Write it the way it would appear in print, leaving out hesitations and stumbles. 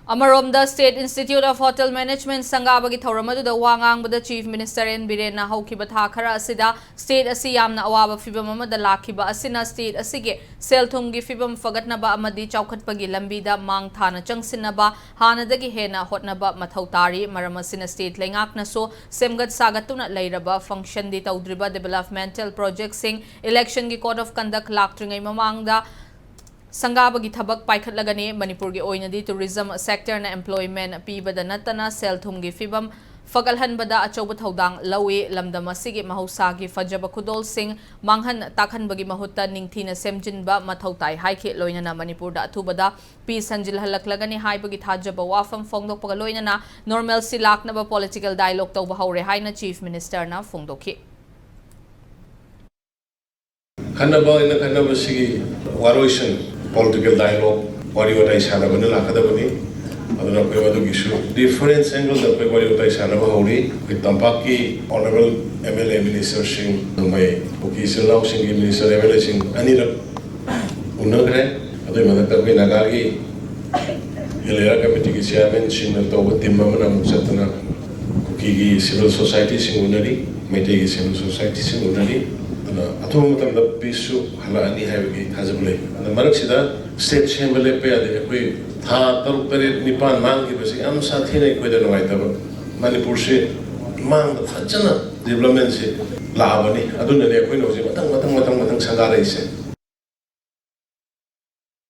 Amaromda State Institute of Hotel Management Sangabagi Thoramadu Wangang with the Chief Minister in Biren Hokiba Thakara Asida, State Asiyamna Awaba Fibamama the Lakiba Asina State Asige, Seltungi Fibam Fagatnaba Amadi Chaukat Pagi Lambida Mang Thana Changsinaba, Hana the Gihena Hotnaba Mathautari, Maramasina State Langakna so, Semgat Sagatuna Lairaba, Function di Taudriba Developmental Project Sing, Election Court of Conduct Laktringa Mamangda. Sangabagi thabak paikhatlagani Manipur gi oinadi tourism sector na employment pibada natana selthumgi fibam fagalhanbada achoba thodang lawi lamdam asigi mahusagi fajaba khudol sing manghan takhanbagi mahutta ningthina semjinba mathautai haike loinana Manipur da athubada pi sanjil halaklagani haibagi thajaba wafam fongdokpaga loinana normal silaknaba political dialogue tawba haure haina chief minister na fongdokhi Kanaba in the Kanabasi Waroisan political dialogue, Warrior Taisana Vanilla Kadabani, other Pevadu issue, different angles of Warrior Taisana Hori, with Tampaki, Honorable MLA Minister Singh, my Pukis Lausing Minister Evaluation, Anira Unagre, other Madakabi Nagagi, Hilera Committee Chairman, Shinal Toba Timamana Musatana, Kuki Civil Society Singunari, Metegi Civil Society Singunari. Atom the Pisu Halani Haviki Hazably. And the Maraxida state chamber lepe, Tarukari Nipan Mangi, Am Satina with an white Manipur Mang Fajana development Labani, I don't know the Equino, Matang Sangara.